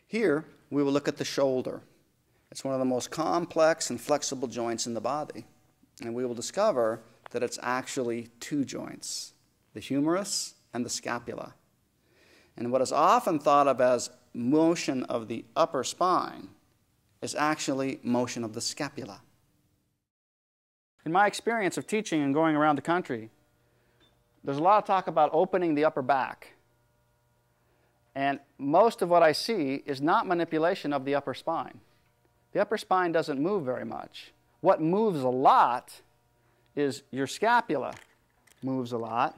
Here, we will look at the shoulder. It's one of the most complex and flexible joints in the body. And we will discover that it's actually two joints, the humerus and the scapula. And what is often thought of as motion of the upper spine is actually motion of the scapula. In my experience of teaching and going around the country, there's a lot of talk about opening the upper back. And most of what I see is not manipulation of the upper spine. The upper spine doesn't move very much. What moves a lot is your scapula moves a lot,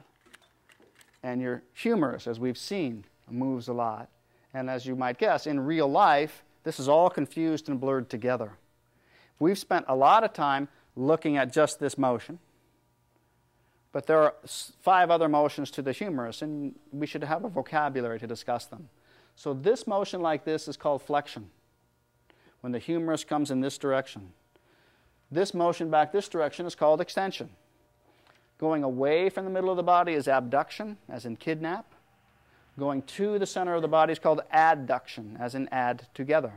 and your humerus, as we've seen, moves a lot. And as you might guess, in real life, this is all confused and blurred together. We've spent a lot of time looking at just this motion, but there are 5 other motions to the humerus, and we should have a vocabulary to discuss them. So this motion like this is called flexion, when the humerus comes in this direction. This motion back this direction is called extension. Going away from the middle of the body is abduction, as in kidnap. Going to the center of the body is called adduction, as in add together.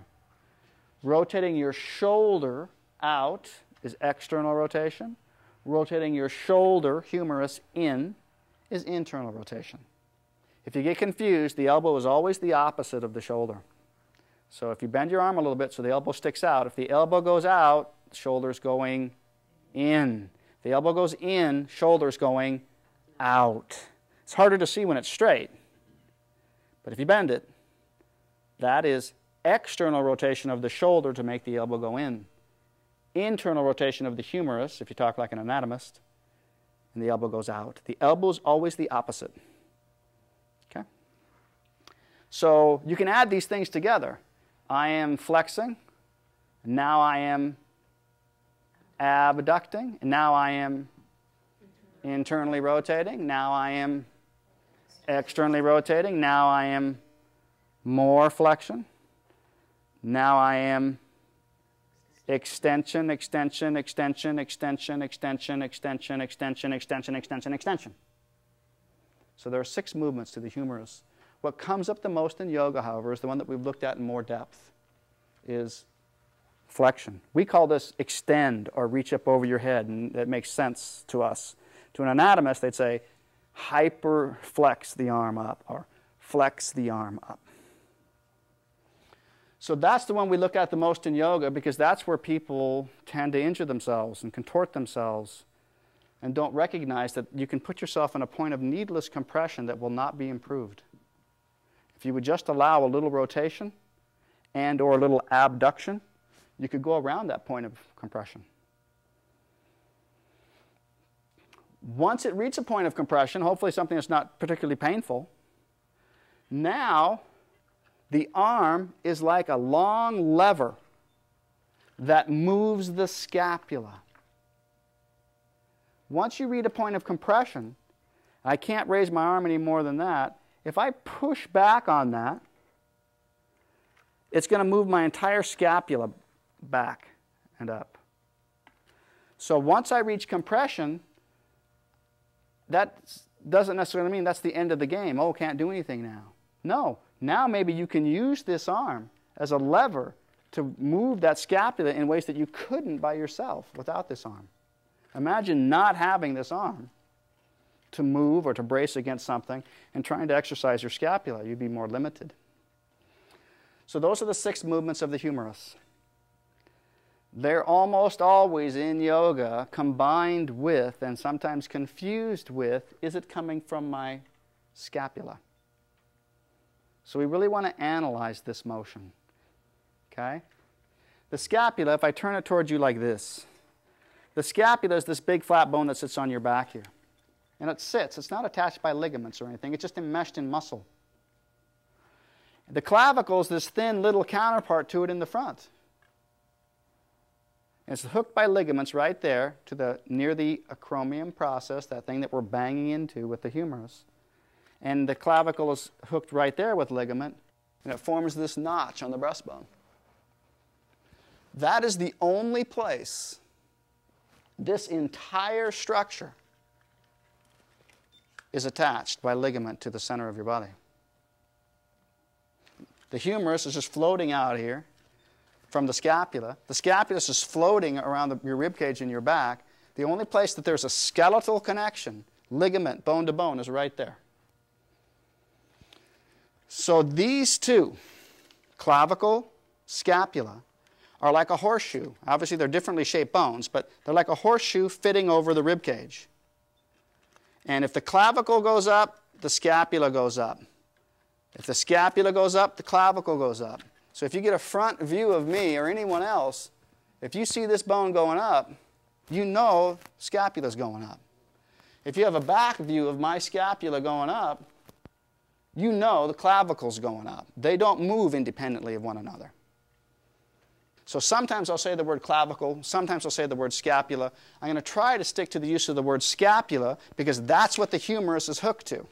Rotating your shoulder out is external rotation. Rotating your shoulder, humerus, in is internal rotation. If you get confused, the elbow is always the opposite of the shoulder. So if you bend your arm a little bit so the elbow sticks out, if the elbow goes out, the shoulder's going in. If the elbow goes in, shoulder's going out. It's harder to see when it's straight, but if you bend it, that is external rotation of the shoulder to make the elbow go in. Internal rotation of the humerus, if you talk like an anatomist, and the elbow goes out. The elbow is always the opposite. Okay? So you can add these things together. I am flexing, and now I am abducting, and now I am internally rotating, now I am externally rotating, now I am more flexion, now I am extension, extension, extension, extension, extension, extension, extension, extension, extension, extension. So there are 6 movements to the humerus. What comes up the most in yoga, however, is the one that we've looked at in more depth, is flexion. We call this extend or reach up over your head, and that makes sense to us. To an anatomist, they'd say hyperflex the arm up or flex the arm up. So that's the one we look at the most in yoga because that's where people tend to injure themselves and contort themselves and don't recognize that you can put yourself in a point of needless compression that will not be improved. If you would just allow a little rotation and or a little abduction, you could go around that point of compression. Once it reaches a point of compression, hopefully something that's not particularly painful, now the arm is like a long lever that moves the scapula. Once you reach a point of compression, I can't raise my arm any more than that. If I push back on that, it's going to move my entire scapula back and up. So once I reach compression, that doesn't necessarily mean that's the end of the game. Oh, can't do anything now. No. Now maybe you can use this arm as a lever to move that scapula in ways that you couldn't by yourself without this arm. Imagine not having this arm to move or to brace against something and trying to exercise your scapula. You'd be more limited. So those are the 6 movements of the humerus. They're almost always in yoga combined with and sometimes confused with, is it coming from my scapula? So we really want to analyze this motion. Okay? The scapula, if I turn it towards you like this, the scapula is this big flat bone that sits on your back here. And it sits. It's not attached by ligaments or anything. It's just enmeshed in muscle. The clavicle is this thin little counterpart to it in the front. And it's hooked by ligaments right there to near the acromion process, that thing that we're banging into with the humerus. And the clavicle is hooked right there with ligament, and it forms this notch on the breastbone. That is the only place this entire structure is attached by ligament to the center of your body. The humerus is just floating out here from the scapula. The scapula is just floating around your rib cage and your back. The only place that there's a skeletal connection, ligament, bone to bone, is right there. So these two, clavicle, scapula, are like a horseshoe. Obviously, they're differently shaped bones, but they're like a horseshoe fitting over the rib cage. And if the clavicle goes up, the scapula goes up. If the scapula goes up, the clavicle goes up. So if you get a front view of me or anyone else, if you see this bone going up, you know scapula's going up. If you have a back view of my scapula going up, you know the clavicle's going up. They don't move independently of one another. So sometimes I'll say the word clavicle, sometimes I'll say the word scapula. I'm going to try to stick to the use of the word scapula because that's what the humerus is hooked to.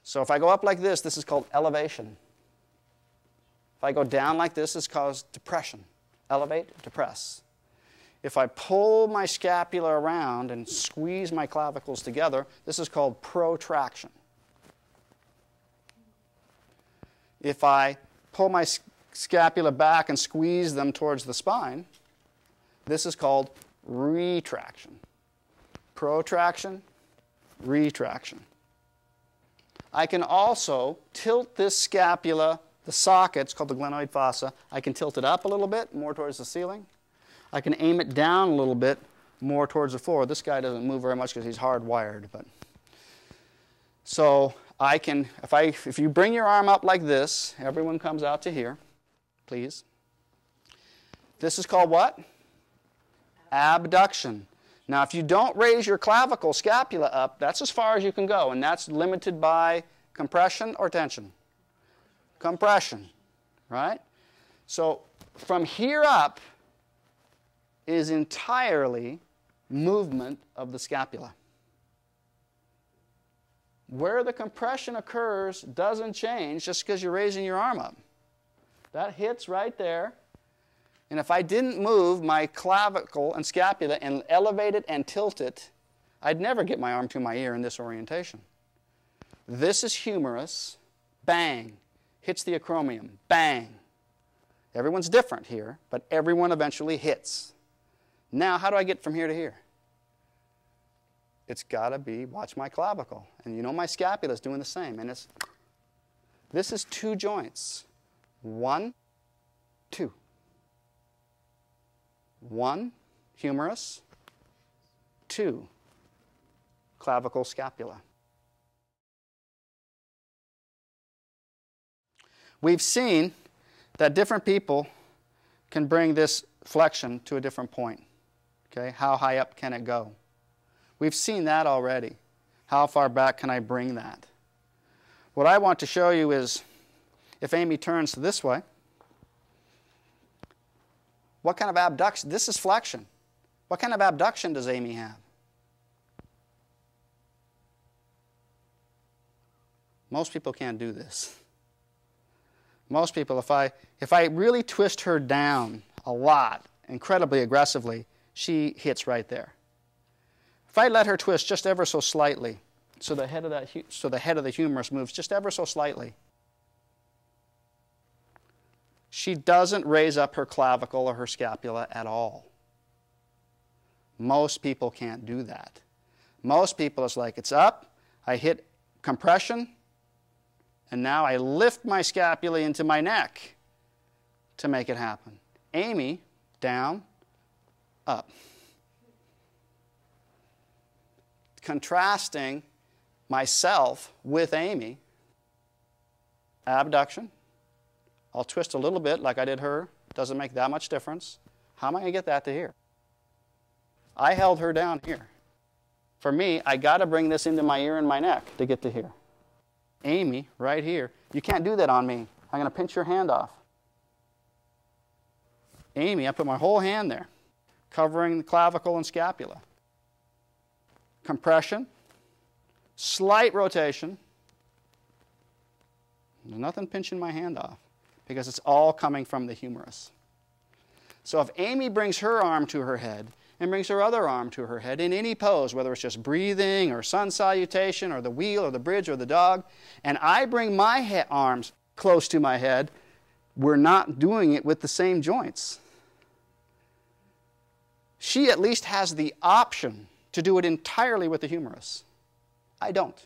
So if I go up like this is called elevation. If I go down like this is called depression. Elevate, depress. If I pull my scapula around and squeeze my clavicles together, this is called protraction. If I pull my scapula back and squeeze them towards the spine, this is called retraction. Protraction, retraction. I can also tilt this scapula, the socket, it's called the glenoid fossa. I can tilt it up a little bit, more towards the ceiling. I can aim it down a little bit, more towards the floor. This guy doesn't move very much because he's hardwired. So I can, if you bring your arm up like this, everyone comes out to here, please. This is called what? Abduction. Now, if you don't raise your clavicle, scapula up, that's as far as you can go, and that's limited by compression or tension. Compression, right? So from here up is entirely movement of the scapula. Where the compression occurs doesn't change just because you're raising your arm up. That hits right there. And if I didn't move my clavicle and scapula and elevate it and tilt it, I'd never get my arm to my ear in this orientation. This is humerus. Bang. Hits the acromion. Bang. Everyone's different here, but everyone eventually hits. Now, how do I get from here to here? It's got to be, watch my clavicle. And you know my scapula is doing the same. And this is two joints. 1, 2. 1, humerus. 2, clavicle, scapula. We've seen that different people can bring this flexion to a different point. Okay, how high up can it go? We've seen that already. How far back can I bring that? What I want to show you is, if Amy turns this way, what kind of abduction? This is flexion. What kind of abduction does Amy have? Most people can't do this. Most people, if I really twist her down a lot, incredibly aggressively, she hits right there. If I let her twist just ever so slightly, so the head of the humerus moves just ever so slightly, she doesn't raise up her clavicle or her scapula at all. Most people can't do that. Most people, it's like it's up, I hit compression, and now I lift my scapula into my neck to make it happen. Amy, down, up. Contrasting myself with Amy, abduction. I'll twist a little bit like I did her. Doesn't make that much difference. How am I going to get that to here? I held her down here. For me, I got to bring this into my ear and my neck to get to here. Amy, right here. You can't do that on me. I'm going to pinch your hand off. Amy, I put my whole hand there, covering the clavicle and scapula. Compression, slight rotation. There's nothing pinching my hand off because it's all coming from the humerus. So if Amy brings her arm to her head and brings her other arm to her head in any pose, whether it's just breathing or sun salutation or the wheel or the bridge or the dog, and I bring my arms close to my head, we're not doing it with the same joints. She at least has the option to do it entirely with the humerus. I don't.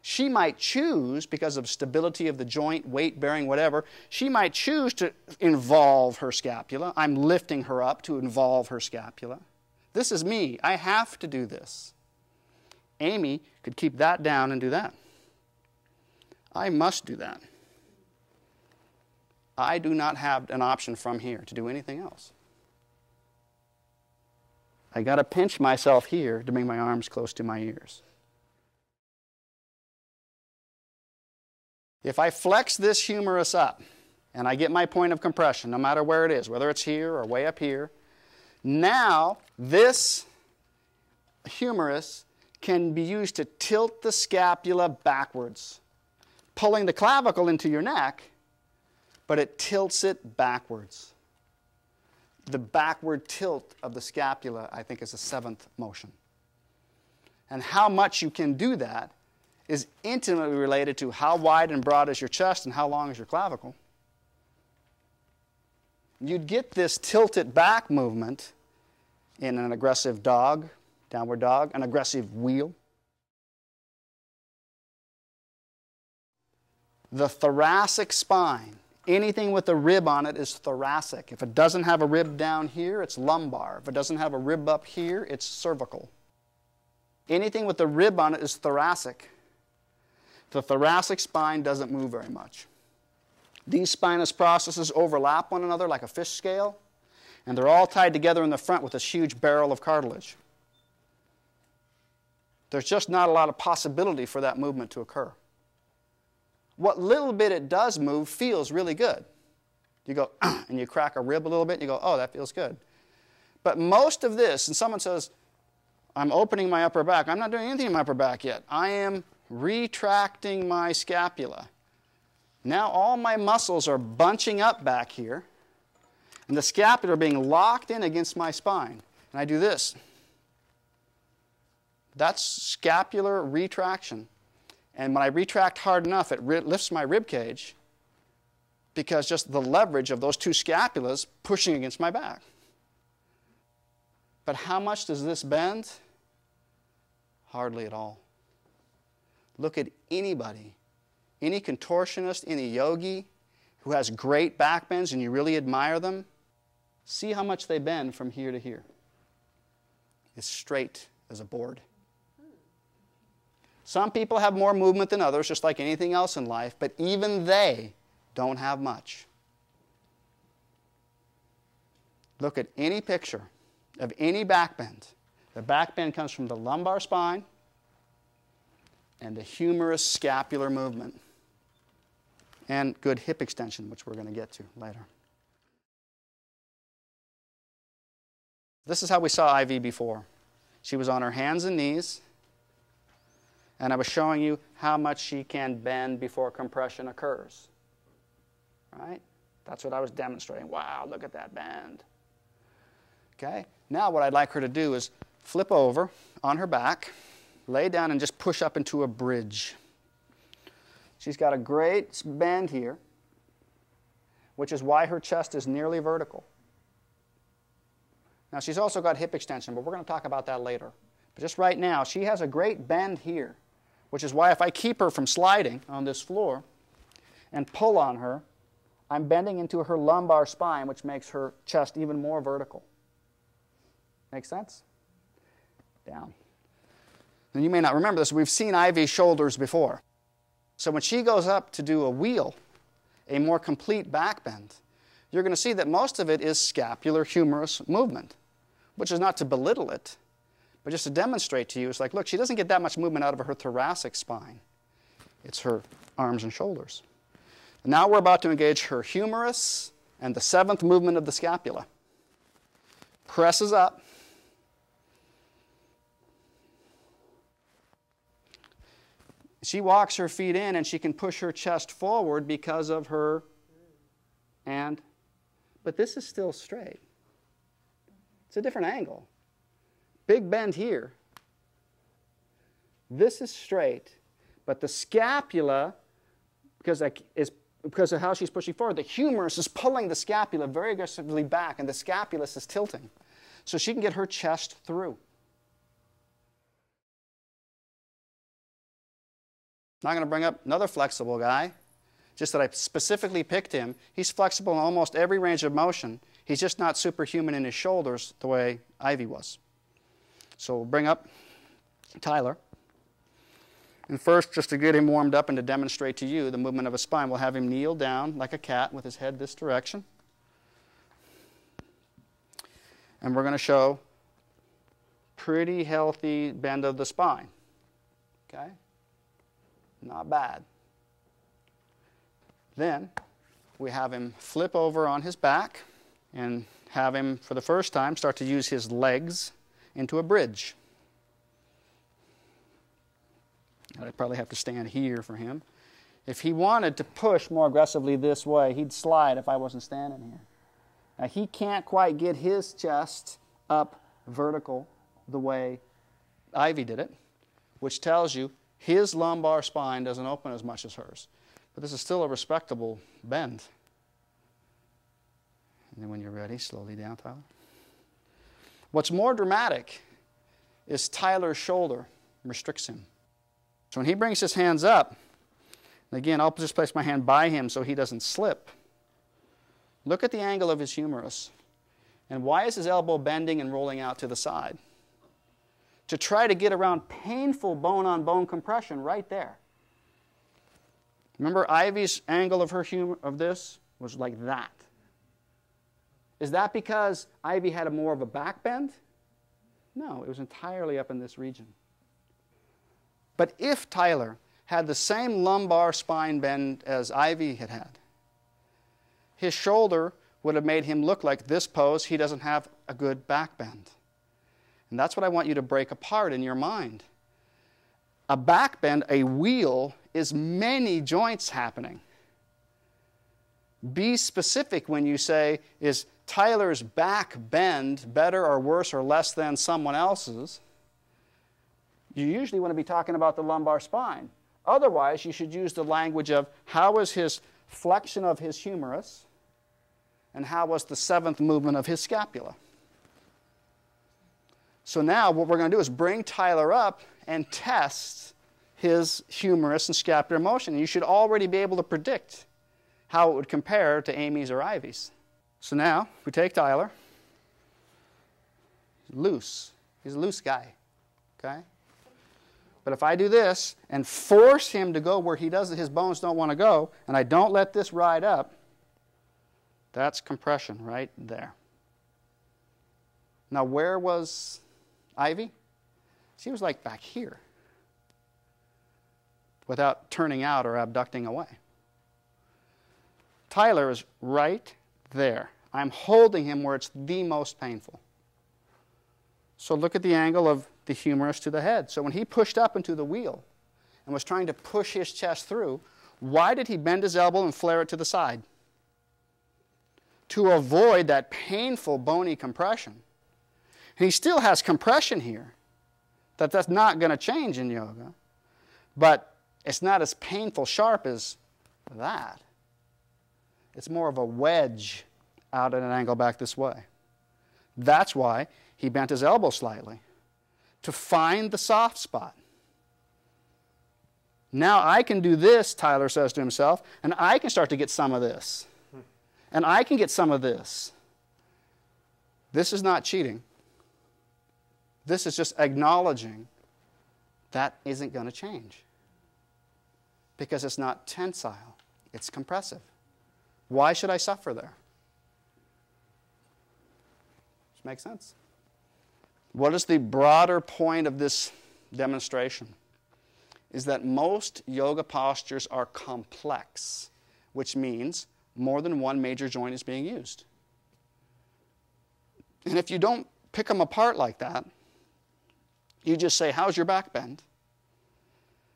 She might choose, because of stability of the joint, weight bearing, whatever, she might choose to involve her scapula. I'm lifting her up to involve her scapula. This is me. I have to do this. Amy could keep that down and do that. I must do that. I do not have an option from here to do anything else. I got to pinch myself here to bring my arms close to my ears. If I flex this humerus up and I get my point of compression, no matter where it is, whether it's here or way up here, now this humerus can be used to tilt the scapula backwards, pulling the clavicle into your neck, but it tilts it backwards. The backward tilt of the scapula, I think, is the seventh motion. And how much you can do that is intimately related to how wide and broad is your chest and how long is your clavicle. You'd get this tilted back movement in an aggressive dog, downward dog, an aggressive wheel. The thoracic spine, anything with a rib on it is thoracic. If it doesn't have a rib down here, it's lumbar. If it doesn't have a rib up here, it's cervical. Anything with a rib on it is thoracic. The thoracic spine doesn't move very much. These spinous processes overlap one another like a fish scale, and they're all tied together in the front with this huge barrel of cartilage. There's just not a lot of possibility for that movement to occur. What little bit it does move feels really good. You go, and you crack a rib a little bit, and you go, oh, that feels good. But most of this, and someone says, I'm opening my upper back. I'm not doing anything in my upper back yet. I am retracting my scapula. Now all my muscles are bunching up back here, and the scapula are being locked in against my spine. And I do this. That's scapular retraction. And when I retract hard enough, it lifts my rib cage because just the leverage of those two scapulas pushing against my back. But how much does this bend? Hardly at all. Look at anybody, any contortionist, any yogi who has great back bends and you really admire them. See how much they bend from here to here. It's straight as a board. Some people have more movement than others, just like anything else in life, but even they don't have much. Look at any picture of any back bend. The back bend comes from the lumbar spine and the humerus scapular movement, and good hip extension, which we're going to get to later. This is how we saw Ivy before. She was on her hands and knees, and I was showing you how much she can bend before compression occurs. Right? That's what I was demonstrating. Wow, look at that bend. Okay? Now what I'd like her to do is flip over on her back, lay down, and just push up into a bridge. She's got a great bend here, which is why her chest is nearly vertical. Now, she's also got hip extension, but we're going to talk about that later. But just right now, she has a great bend here, which is why if I keep her from sliding on this floor and pull on her, I'm bending into her lumbar spine, which makes her chest even more vertical. Make sense? Down. And you may not remember this. We've seen Ivy's shoulders before. So when she goes up to do a wheel, a more complete back bend, you're going to see that most of it is scapular humerus movement, which is not to belittle it, but just to demonstrate to you. It's like, look, she doesn't get that much movement out of her thoracic spine. It's her arms and shoulders. And now we're about to engage her humerus and the seventh movement of the scapula. Presses up. She walks her feet in and she can push her chest forward because of her but this is still straight. It's a different angle. Big bend here. This is straight, but the scapula, because of how she's pushing forward, the humerus is pulling the scapula very aggressively back, and the scapulus is tilting. So she can get her chest through. Now I'm going to bring up another flexible guy, just that I specifically picked him. He's flexible in almost every range of motion. He's just not superhuman in his shoulders the way Ivy was. So we'll bring up Tyler. And first, just to get him warmed up and to demonstrate to you the movement of his spine, we'll have him kneel down like a cat with his head this direction. And we're going to show pretty healthy bend of the spine. Okay? Not bad. Then we have him flip over on his back and have him, for the first time, start to use his legs into a bridge. I'd probably have to stand here for him. If he wanted to push more aggressively this way, he'd slide if I wasn't standing here. Now, he can't quite get his chest up vertical the way Ivy did it, which tells you his lumbar spine doesn't open as much as hers. But this is still a respectable bend. And then when you're ready, slowly down, Tyler. What's more dramatic is Tyler's shoulder restricts him. So when he brings his hands up, and again, I'll just place my hand by him so he doesn't slip. Look at the angle of his humerus. And why is his elbow bending and rolling out to the side? To try to get around painful bone-on-bone compression right there. Remember Ivy's angle of her of this was like that. Is that because Ivy had more of a back bend? No, it was entirely up in this region. But if Tyler had the same lumbar spine bend as Ivy had had, his shoulder would have made him look like this pose. He doesn't have a good back bend. And that's what I want you to break apart in your mind. A back bend, a wheel, is many joints happening. Be specific when you say, is Tyler's back bend better or worse or less than someone else's? You usually want to be talking about the lumbar spine. Otherwise, you should use the language of how is his flexion of his humerus and how was the seventh movement of his scapula. So now what we're going to do is bring Tyler up and test his humerus and scapular motion. You should already be able to predict how it would compare to Amy's or Ivy's. So now we take Tyler. Loose. He's a loose guy. Okay? But if I do this and force him to go where his bones don't want to go, and I don't let this ride up, that's compression right there. Now where was Ivy? She was like back here without turning out or abducting away. Tyler is right there. I'm holding him where it's the most painful. So look at the angle of the humerus to the head. So when he pushed up into the wheel and was trying to push his chest through, why did he bend his elbow and flare it to the side? To avoid that painful bony compression. And he still has compression here. That's not going to change in yoga. But it's not as painful sharp as that. It's more of a wedge out at an angle back this way. That's why he bent his elbow slightly, to find the soft spot. Now I can do this, Tyler says to himself, and I can start to get some of this. And I can get some of this. This is not cheating. This is just acknowledging that isn't going to change. Because it's not tensile, it's compressive. Why should I suffer there? Does this make sense? What is the broader point of this demonstration? Is that most yoga postures are complex, which means more than one major joint is being used. And if you don't pick them apart like that, you just say, how's your back bend?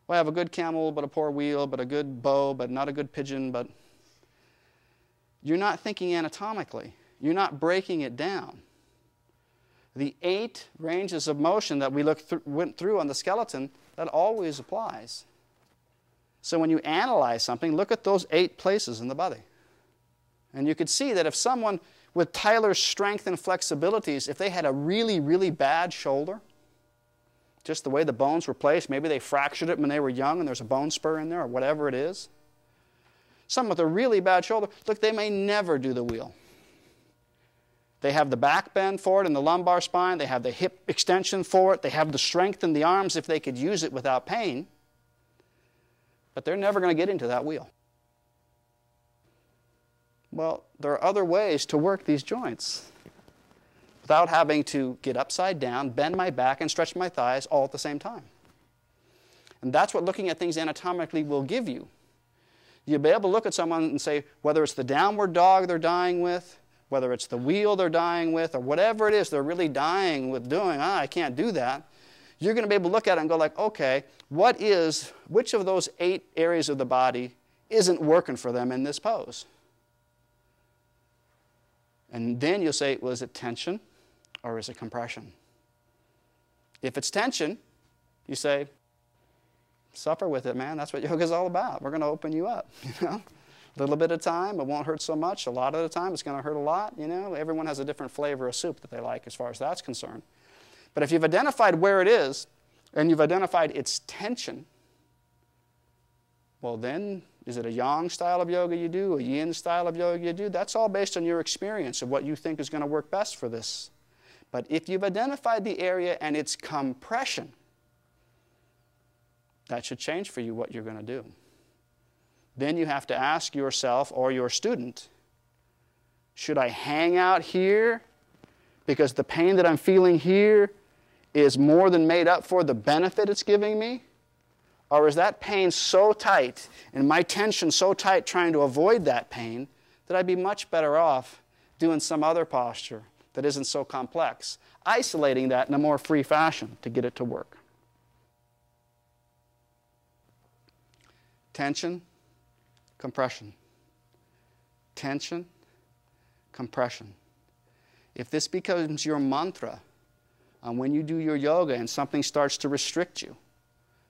Well, I have a good camel, but a poor wheel, but a good bow, but not a good pigeon, but... You're not thinking anatomically. You're not breaking it down. The 8 ranges of motion that we went through on the skeleton, that always applies. So when you analyze something, look at those 8 places in the body. And you could see that if someone with Tyler's strength and flexibilities, if they had a really, really bad shoulder, just the way the bones were placed, maybe they fractured it when they were young and there's a bone spur in there or whatever it is. Someone with a really bad shoulder, look, they may never do the wheel. They have the back bend for it and the lumbar spine. They have the hip extension for it. They have the strength in the arms if they could use it without pain. But they're never going to get into that wheel. Well, there are other ways to work these joints without having to get upside down, bend my back, and stretch my thighs all at the same time. And that's what looking at things anatomically will give you. You'll be able to look at someone and say, whether it's the downward dog they're dying with, whether it's the wheel they're dying with, or whatever it is they're really dying with doing, I can't do that. You're going to be able to look at it and go like, okay, which of those 8 areas of the body isn't working for them in this pose? And then you'll say, well, is it tension or is it compression? If it's tension, you say, suffer with it, man. That's what yoga's all about. We're going to open you up, A little bit of time, it won't hurt so much. A lot of the time, it's going to hurt a lot, Everyone has a different flavor of soup that they like as far as that's concerned. But if you've identified where it is, and you've identified its tension, well then, is it a yang style of yoga you do, a yin style of yoga you do? That's all based on your experience of what you think is going to work best for this. But if you've identified the area and its compression, that should change for you what you're going to do. Then you have to ask yourself or your student, should I hang out here because the pain that I'm feeling here is more than made up for the benefit it's giving me? Or is that pain so tight and my tension so tight trying to avoid that pain that I'd be much better off doing some other posture that isn't so complex, isolating that in a more free fashion to get it to work? Tension, compression. Tension, compression. If this becomes your mantra when you do your yoga and something starts to restrict you,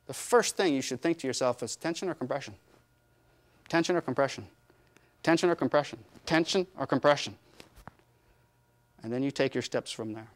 the first thing you should think to yourself is tension or compression? Tension or compression? Tension or compression? Tension or compression? And then you take your steps from there.